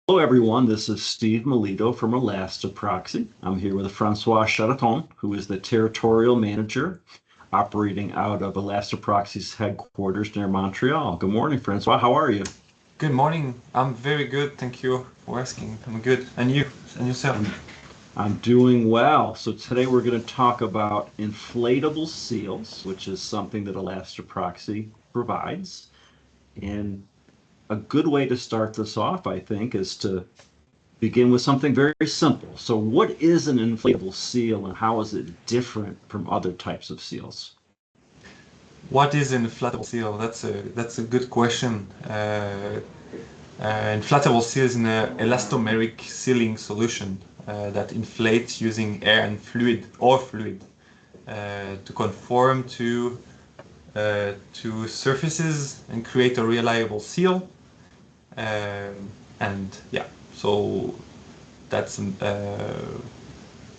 Hello, everyone. This is Steve Melito from Elastoproxy. I'm here with Francois Charaton, who is the Territorial Manager operating out of Elastoproxy's headquarters near Montreal. Good morning, Francois. How are you? Good morning. I'm very good. Thank you for asking. I'm good. And you? And yourself? I'm doing well. So today we're going to talk about inflatable seals, which is something that Elastoproxy provides. And a good way to start this off, I think, is to begin with something very simple. So what is an inflatable seal and how is it different from other types of seals? What is an inflatable seal? That's a good question. Inflatable seal is an elastomeric sealing solution that inflates using air and fluid to conform to surfaces and create a reliable seal. And yeah, so that's uh,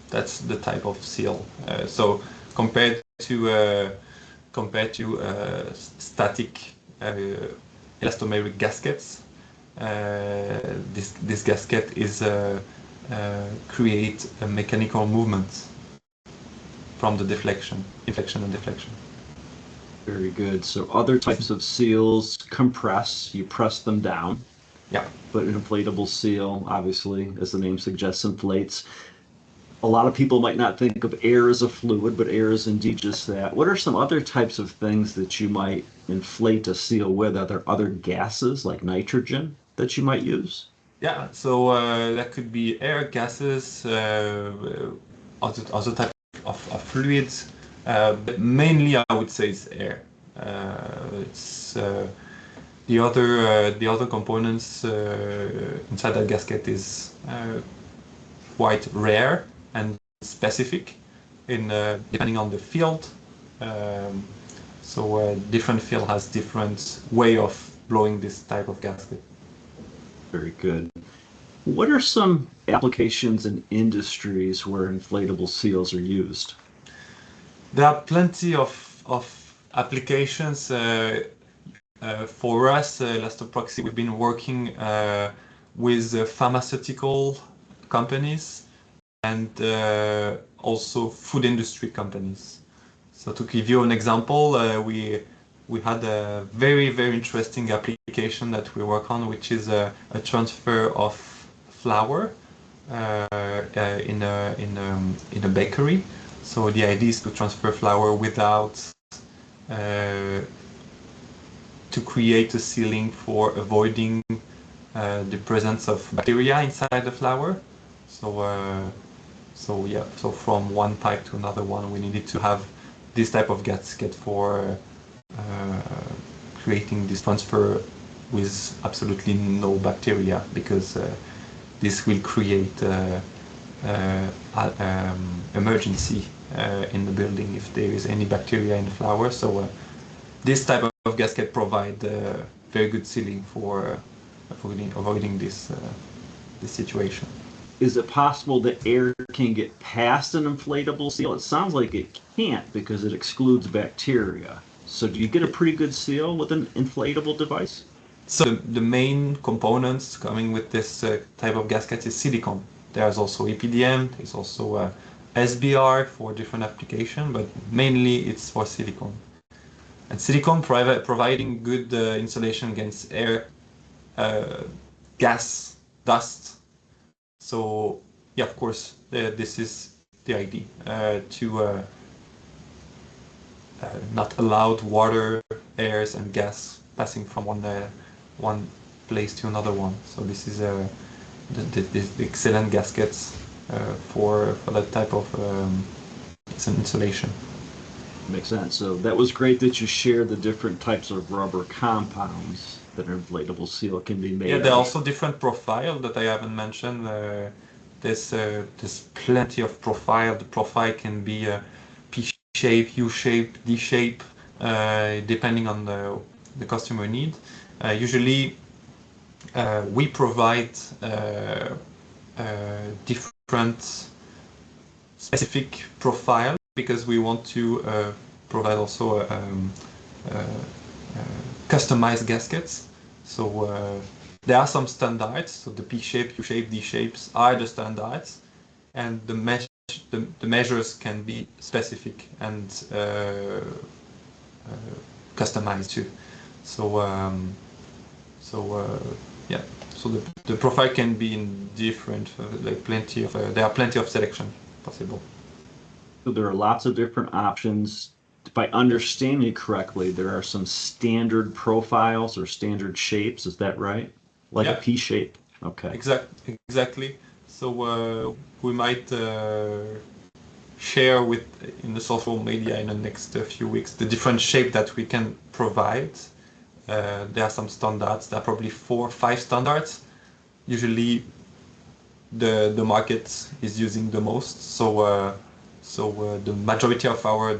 that's the type of seal. So compared to static elastomeric gaskets, this gasket is create a mechanical movement from the inflection and deflection. Very good. So other types of seals compress, you press them down, Yeah. but an inflatable seal, obviously, as the name suggests, inflates. A lot of people might not think of air as a fluid, but air is indeed just that. What are some other types of things that you might inflate a seal with? Are there other gases like nitrogen that you might use? Yeah, so that could be air, gases, other type of fluids, but mainly I would say it's air. It's the other components inside that gasket is quite rare and specific in depending on the field. Um, so different field has different way of blowing this type of gasket. Very good. What are some applications and industries where inflatable seals are used? There are plenty of applications. For us, Elastoproxy, we've been working with pharmaceutical companies and also food industry companies. So to give you an example, we had a very interesting application that we work on, which is a transfer of flour in a bakery. So the idea is to transfer flour without to create a sealing for avoiding the presence of bacteria inside the flour. So so from one pipe to another one, we needed to have this type of gasket for creating this transfer with absolutely no bacteria, because this will create emergency in the building if there is any bacteria in the flour. So this type of gasket provide very good sealing for avoiding this situation. Is it possible that air can get past an inflatable seal? It sounds like it can't because it excludes bacteria. So do you get a pretty good seal with an inflatable device? So the main components coming with this type of gasket is silicone. There's also EPDM, there's also SBR for different application, but mainly it's for silicone. And silicone providing good insulation against air, gas, dust. So yeah, of course, this is the idea to not allowed water, airs, and gas passing from one place to another one. So this is the excellent gaskets for that type of insulation. Makes sense. So that was great that you shared the different types of rubber compounds that an inflatable seal can be Yeah, made there are of. also different profile that I haven't mentioned. There's plenty of profile. The profile can be P shape, U shape, D shape, depending on the customer need. Usually, we provide different specific profile because we want to provide also customized gaskets. So there are some standards. So the P shape, U shape, D shapes are the standards, and the measures can be specific and customized too. So yeah. So the profile can be in different, like plenty of, there are plenty of selection possible. So there are lots of different options. If I understand you correctly, there are some standard profiles or standard shapes. Is that right? Like a Yeah, P shape. Okay. exactly. So we might share with in the social media in the next few weeks the different shape that we can provide. There are some standards. There are probably 4 or 5 standards. Usually, the market is using the most. So the majority of our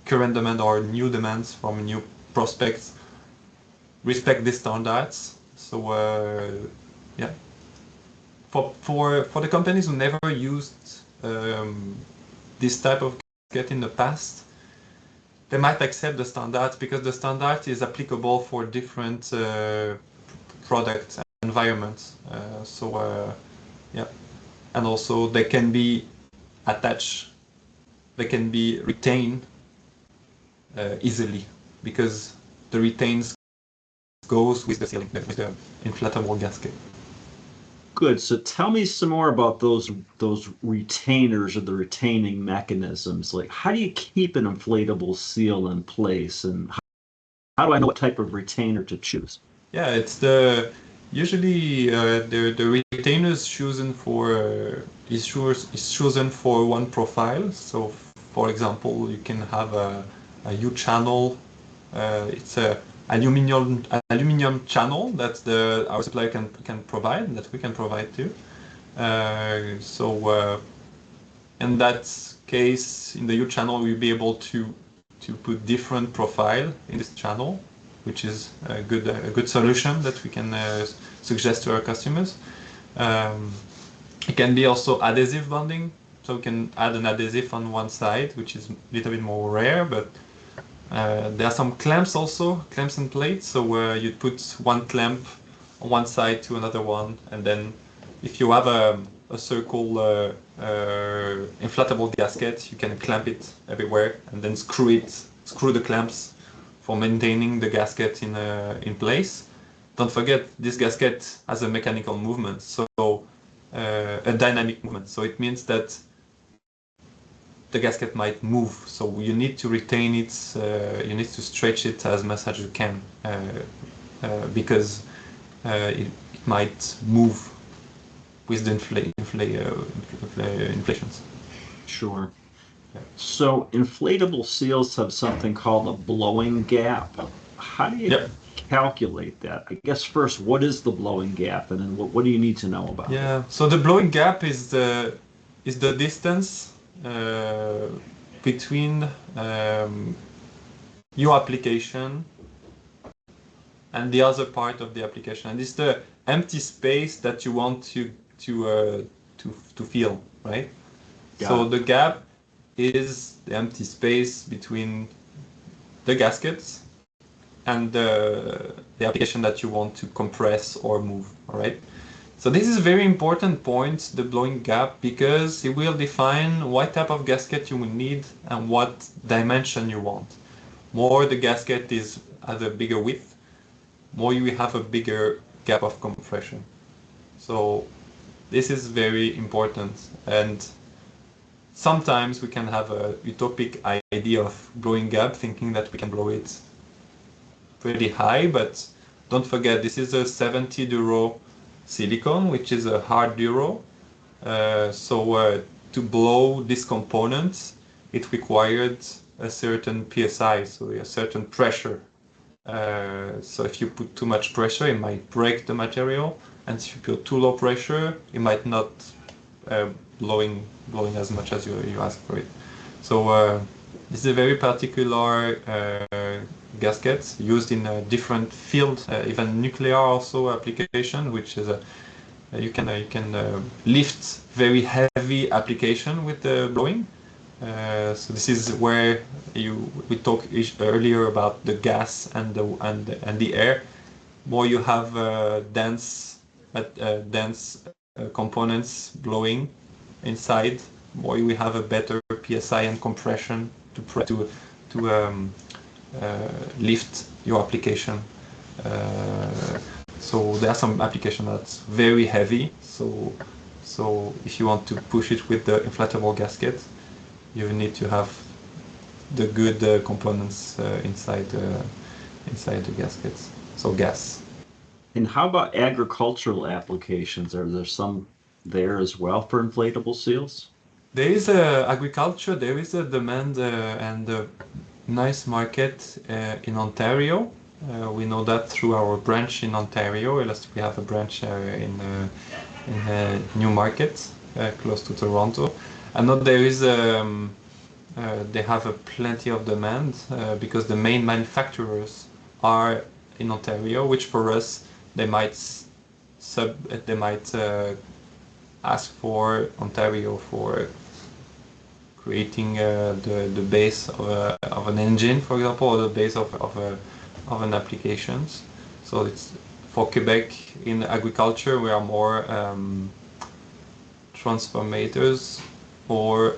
current demand or new demands from new prospects respect these standards. So yeah, for the companies who never used this type of gasket in the past, they might accept the standards because the standard is applicable for different product environments. Yeah, and also they can be attached, they can be retained easily because the retains goes with the ceiling, with the inflatable gasket. Good. So tell me some more about those retainers or the retaining mechanisms. Like, how do you keep an inflatable seal in place, and how do I know what type of retainer to choose? Yeah, it's the usually the retainers chosen for is chosen for one profile. So, for example, you can have a U channel. It's a aluminum channel that our supplier can provide, that we can provide too. In that case, in the U channel, we'll be able to put different profile in this channel, which is a good solution that we can suggest to our customers. Um, it can be also adhesive bonding, so we can add an adhesive on one side, which is a little bit more rare, but there are some clamps also, clamps and plates. So you put one clamp on one side to another one, and then if you have a circle inflatable gasket, you can clamp it everywhere and then screw the clamps for maintaining the gasket in place. Don't forget, this gasket has a mechanical movement, so a dynamic movement. So it means that the gasket might move. So you need to retain it, you need to stretch it as much as you can because it might move with the inflations. Sure. So inflatable seals have something called a blowing gap. How do you Yep. calculate that? I guess first, what is the blowing gap, and then what do you need to know about it? Yeah. So the blowing gap is the distance between your application and the other part of the application, and it's the empty space that you want to fill, right? Got So it. the gap is the empty space between the gaskets and the application that you want to compress or move, all right? So this is a very important point, the blowing gap, because it will define what type of gasket you will need and what dimension you want. More the gasket has a bigger width, more you will have a bigger gap of compression. So this is very important, and sometimes we can have a utopic idea of blowing gap, thinking that we can blow it pretty high, but don't forget this is a 70 duro silicone, which is a hard duro. So to blow this component, it required a certain psi, so a certain pressure. So if you put too much pressure, it might break the material, and if you put too low pressure, it might not uh, blowing as much as you ask for it. So this is a very particular gasket used in a different field, even nuclear also application, which is you can lift very heavy application with the blowing. So this is where we talked earlier about the gas and the air. more you have dense components blowing inside, more you will have a better PSI and compression to lift your application. So there are some applications that's very heavy. So if you want to push it with the inflatable gasket, you need to have the good components inside the gaskets. So gas. And how about agricultural applications? Are there some there as well for inflatable seals? There is a agriculture. There is a demand and a nice market in Ontario. We know that through our branch in Ontario. We have a branch in Newmarket, close to Toronto. I know there is they have a plenty of demand because the main manufacturers are in Ontario, which for us they might they might ask for Ontario for creating the base of an engine, for example, or the base of an applications. So it's for Quebec in agriculture we are more transformators or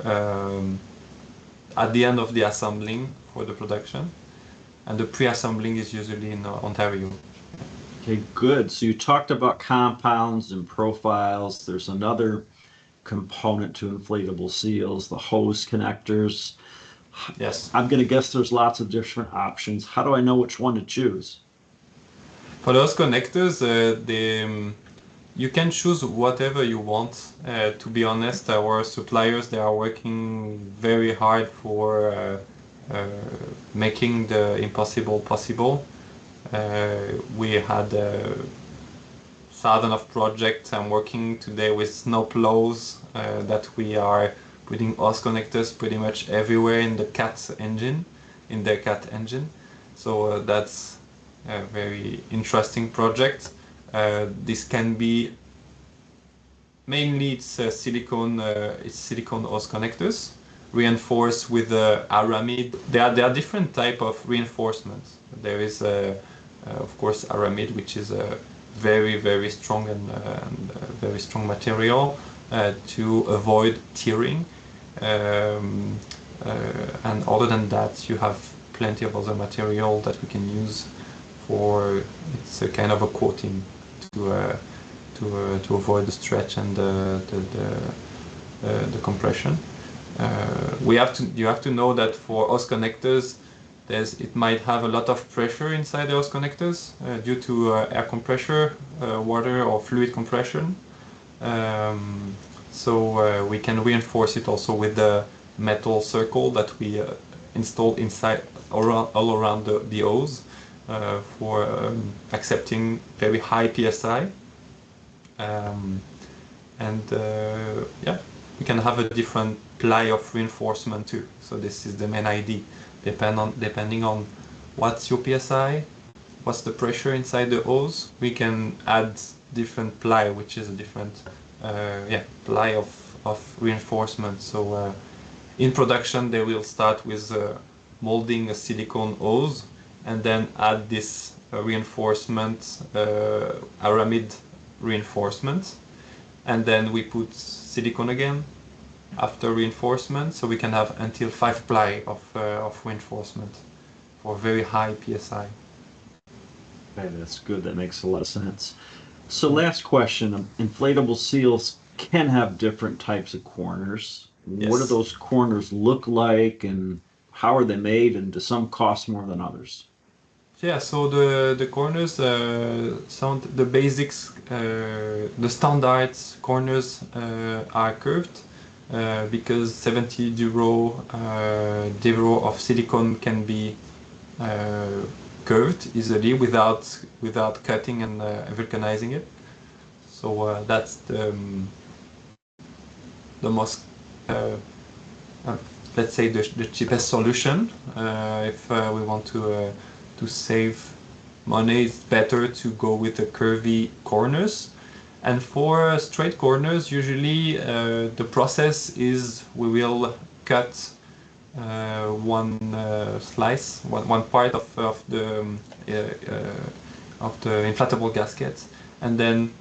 at the end of the assembling for the production, and the pre-assembling is usually in Ontario. Okay, good. So you talked about compounds and profiles. There's another component to inflatable seals, the hose connectors. Yes. I'm going to guess there's lots of different options. How do I know which one to choose? For those connectors, you can choose whatever you want. To be honest, our suppliers they are working very hard for making the impossible possible. We had thousands of projects. I'm working today with snowplows that we are putting hose connectors pretty much everywhere in the CAT engine, in their CAT engine. So that's a very interesting project. This can be mainly it's silicone hose connectors reinforced with aramid. There are different type of reinforcements. There is of course aramid, which is a very strong and very strong material to avoid tearing. And other than that, you have plenty of other material that we can use for it's a kind of a coating to avoid the stretch and the compression. You have to know that for hose connectors, it might have a lot of pressure inside the hose connectors due to air compressor, water or fluid compression. So we can reinforce it also with the metal circle that we installed inside all around the hose for accepting very high PSI. And yeah, we can have a different ply of reinforcement too. So this is the main idea. Depending on what's your PSI, what's the pressure inside the hose, we can add different ply, which is a different ply of reinforcement. So in production, they will start with molding a silicone hose and then add this reinforcement, aramid reinforcement, and then we put silicone again after reinforcement, so we can have until 5 ply of reinforcement for very high PSI. Okay, that's good. That makes a lot of sense. So last question, inflatable seals can have different types of corners. What do Yes. those corners look like and how are they made and do some cost more than others? Yeah, so the corners sound the basics, the standard corners are curved because 70 Duro of silicone can be curved easily without cutting and vulcanizing it. So that's the most uh, let's say the cheapest solution if we want to save money. It's better to go with the curvy corners, and for straight corners usually the process is we will cut one slice, one part of the the inflatable gaskets, and then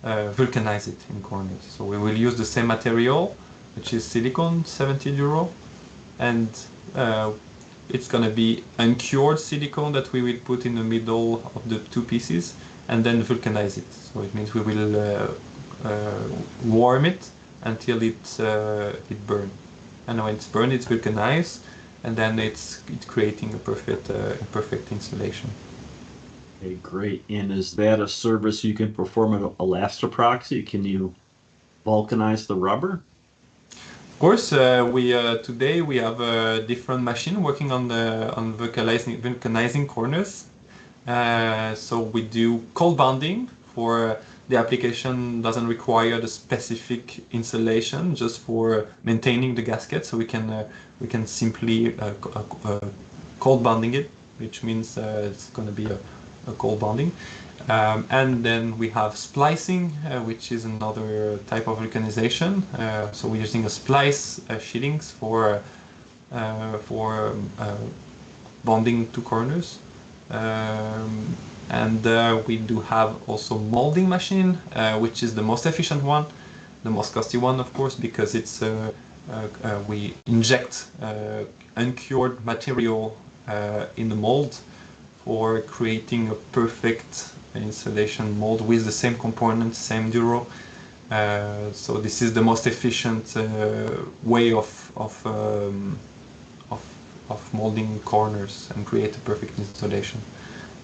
vulcanize it in corners. So we will use the same material, which is silicone, 70 euro, and it's going to be uncured silicone that we will put in the middle of the two pieces and then vulcanize it. So it means we will warm it until it burns. And when it's burned, it's vulcanized, and then it's creating a perfect insulation. Okay, great. And is that a service you can perform at elastoproxy? Can you vulcanize the rubber? Of course, we today we have a different machine working on vulcanizing corners. So we do cold bonding for the application doesn't require the specific insulation just for maintaining the gasket. So we can simply cold bonding it, which means it's going to be a cold bonding. And then we have splicing, which is another type of vulcanization. So we're using a splice sheetings for bonding two corners. And we do have also molding machine, which is the most efficient one, the most costly one, of course, because it's we inject uncured material in the mold for creating a perfect insulation mold with the same components, same duro. So this is the most efficient way of molding corners and create a perfect installation.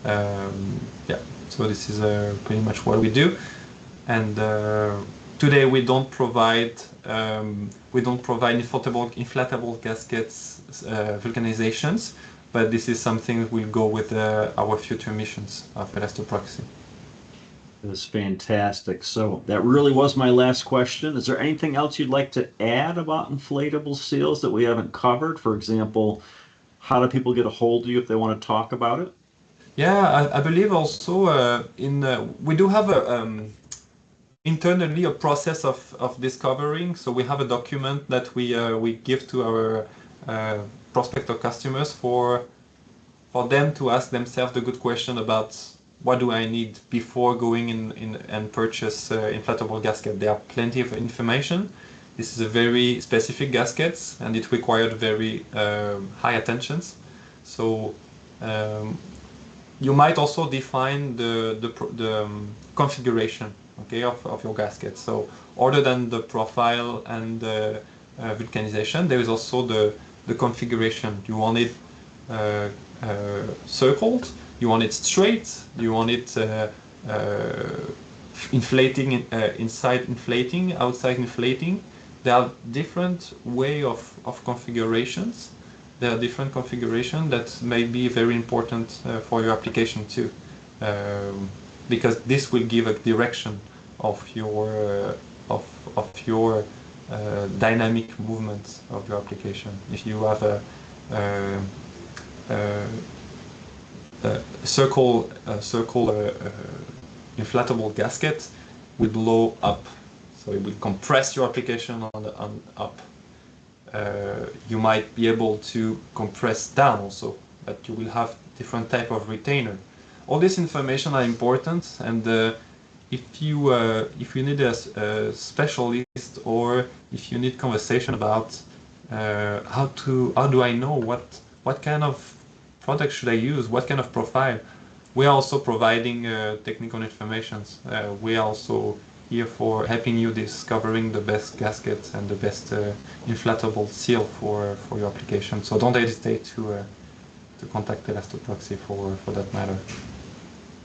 Yeah, so this is pretty much what we do. And today we don't provide inflatable gaskets vulcanizations, but this is something that will go with our future missions of elastoproxy. That's fantastic. So that really was my last question. Is there anything else you'd like to add about inflatable seals that we haven't covered? For example, how do people get a hold of you if they want to talk about it? Yeah, I believe also we do have internally a process of discovering. So we have a document that we give to our prospective customers for them to ask themselves the good question about what do I need before going in and purchase inflatable gasket. There are plenty of information. This is a very specific gasket and it required very high attentions. So you might also define the configuration, okay, of your gasket. So other than the profile and the vulcanization, there is also the configuration. You want it circled, you want it straight, you want it inflating inside inflating, outside inflating. There are different way of configurations. There are different configurations that may be very important for your application too, because this will give a direction of your dynamic movement of your application. If you have a circle inflatable gasket will blow up, so it will compress your application on up. You might be able to compress down also, but you will have different type of retainer. All this information are important, and if you need a specialist, or if you need conversation about how do I know what kind of product should I use, what kind of profile, we are also providing technical information. We are also here for helping you discovering the best gasket and the best inflatable seal for your application. So don't hesitate to contact Elastoproxy for that matter.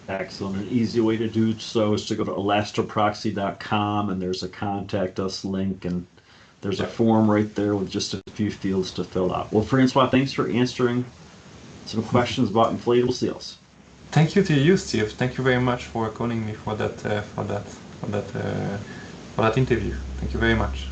Excellent. An easy way to do so is to go to elastoproxy.com and there's a contact us link and there's a form right there with just a few fields to fill out. Well, Francois, thanks for answering some questions about inflatable seals. Thank you to you, Steve. Thank you very much for calling me for that interview. Thank you very much.